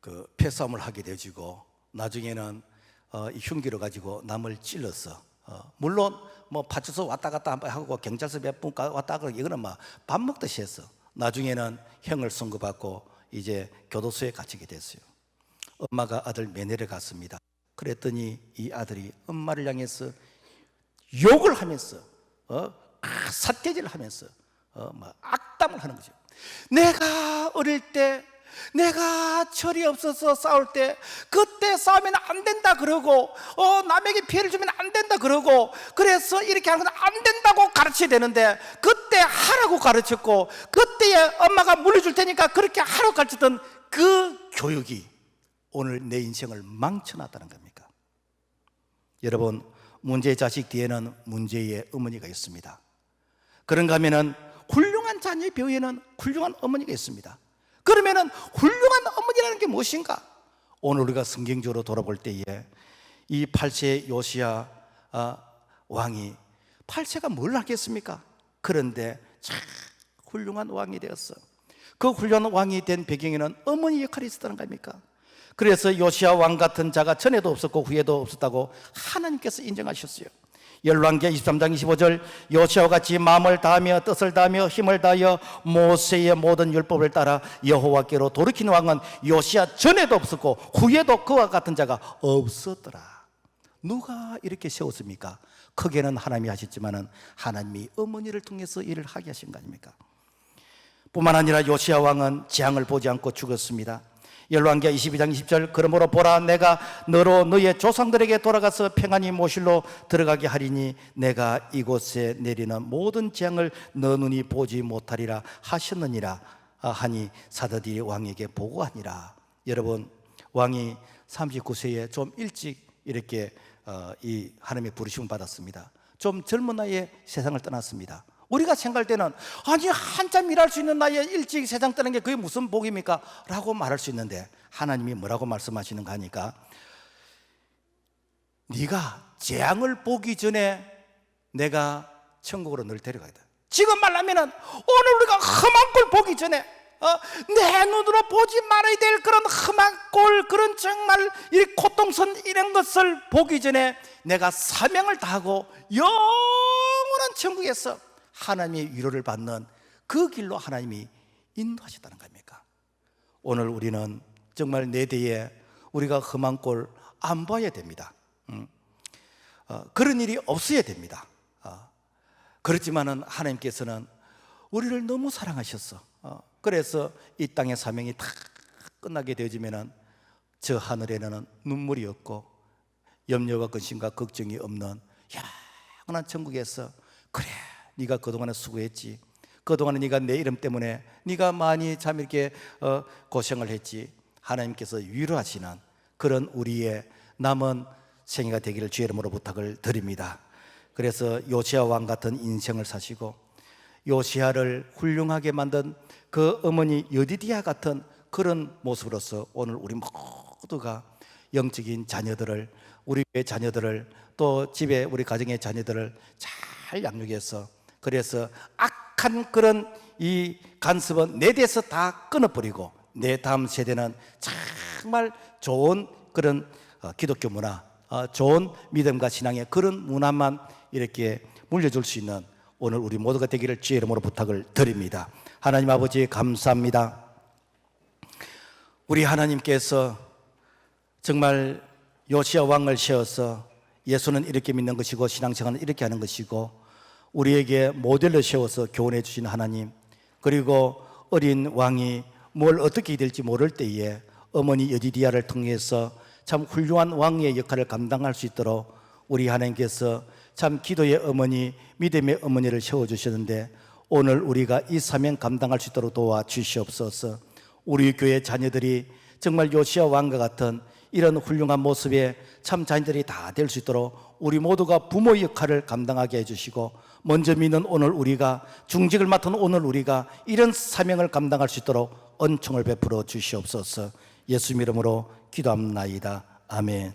그 패싸움을 하게 되지고 나중에는 이 흉기를 가지고 남을 찔렀어. 물론 뭐 파출소 왔다 갔다 한번 하고 경찰서 몇 분 왔다 가고 이거는 막 밥 먹듯이 했어. 나중에는 형을 선고받고 이제 교도소에 갇히게 됐어요. 엄마가 아들 면회를 갔습니다. 그랬더니 이 아들이 엄마를 향해서 욕을 하면서 삿대질을 하면서 막 악담을 하는 거죠. 내가 어릴 때 내가 철이 없어서 싸울 때 그때 싸우면 안 된다 그러고 남에게 피해를 주면 안 된다 그러고 그래서 이렇게 하는 건 안 된다고 가르쳐야 되는데 그때 하라고 가르쳤고 그때에 엄마가 물려줄 테니까 그렇게 하라고 가르쳤던 그 교육이 오늘 내 인생을 망쳐놨다는 겁니까? 여러분, 문제의 자식 뒤에는 문제의 어머니가 있습니다. 그런가 하면은 훌륭한 자녀의 배후에는 훌륭한 어머니가 있습니다. 그러면은 훌륭한 어머니라는 게 무엇인가? 오늘 우리가 성경적으로 돌아볼 때에 이 8세 요시야 왕이 8세가 뭘 하겠습니까? 그런데 참 훌륭한 왕이 되었어. 그 훌륭한 왕이 된 배경에는 어머니 역할이 있었다는 겁니까? 그래서 요시야 왕 같은 자가 전에도 없었고 후에도 없었다고 하나님께서 인정하셨어요. 열왕기하 23장 25절 요시아와 같이 마음을 다하며 뜻을 다하며 힘을 다하여 모세의 모든 율법을 따라 여호와께로 돌이킨 왕은 요시아 전에도 없었고 후에도 그와 같은 자가 없었더라. 누가 이렇게 세웠습니까? 크게는 하나님이 하셨지만은 하나님이 어머니를 통해서 일을 하게 하신 거 아닙니까? 뿐만 아니라 요시아 왕은 재앙을 보지 않고 죽었습니다. 열왕기하 22장 20절 그러므로 보라 내가 너로 너의 조상들에게 돌아가서 평안히 모실로 들어가게 하리니 내가 이곳에 내리는 모든 재앙을 너 눈이 보지 못하리라 하셨느니라 하니 사도들이 왕에게 보고하니라. 여러분, 왕이 39세에 좀 일찍 이렇게 이 하나님의 부르심을 받았습니다. 좀 젊은 나이에 세상을 떠났습니다. 우리가 생각할 때는 아니 한참 일할 수 있는 나이에 일찍 세상 떠나는 게 그게 무슨 복입니까? 라고 말할 수 있는데 하나님이 뭐라고 말씀하시는가 하니까 네가 재앙을 보기 전에 내가 천국으로 널 데려가야 돼. 지금 말하면은 오늘 우리가 험한 꼴 보기 전에 내 눈으로 보지 말아야 될 그런 험한 꼴 그런 정말 이 고통선 이런 것을 보기 전에 내가 사명을 다하고 영원한 천국에서 하나님의 위로를 받는 그 길로 하나님이 인도하셨다는 겁니까? 오늘 우리는 정말 내 뒤에 우리가 험한 꼴 안 봐야 됩니다. 그런 일이 없어야 됩니다. 그렇지만은 하나님께서는 우리를 너무 사랑하셨어. 그래서 이 땅의 사명이 다 끝나게 되어지면은 저 하늘에는 눈물이 없고 염려와 근심과 걱정이 없는 영원한 천국에서 그래 네가 그동안에 수고했지. 그동안에 네가 내 이름 때문에 네가 많이 참 이렇게 고생을 했지. 하나님께서 위로하시는 그런 우리의 남은 생애가 되기를 주의 이름으로 부탁을 드립니다. 그래서 요시야 왕 같은 인생을 사시고 요시야를 훌륭하게 만든 그 어머니 여디디야 같은 그런 모습으로서 오늘 우리 모두가 영적인 자녀들을, 우리 교회 자녀들을, 또 집에 우리 가정의 자녀들을 잘 양육해서, 그래서 악한 그런 이 간섭은 내 대해서 다 끊어버리고 내 다음 세대는 정말 좋은 그런 기독교 문화, 좋은 믿음과 신앙의 그런 문화만 이렇게 물려줄 수 있는 오늘 우리 모두가 되기를 주의 이름으로 부탁을 드립니다. 하나님 아버지 감사합니다. 우리 하나님께서 정말 요시야 왕을 세워서 예수는 이렇게 믿는 것이고 신앙생활은 이렇게 하는 것이고 우리에게 모델로 세워서 교훈해 주신 하나님, 그리고 어린 왕이 뭘 어떻게 될지 모를 때에 어머니 여디디아를 통해서 참 훌륭한 왕의 역할을 감당할 수 있도록 우리 하나님께서 참 기도의 어머니, 믿음의 어머니를 세워주셨는데 오늘 우리가 이 사명 감당할 수 있도록 도와주시옵소서. 우리 교회 자녀들이 정말 요시야 왕과 같은 이런 훌륭한 모습에 참 자녀들이 다 될 수 있도록 우리 모두가 부모 역할을 감당하게 해주시고, 먼저 믿는 오늘 우리가, 중직을 맡은 오늘 우리가 이런 사명을 감당할 수 있도록 은총을 베풀어 주시옵소서. 예수 이름으로 기도합나이다. 아멘.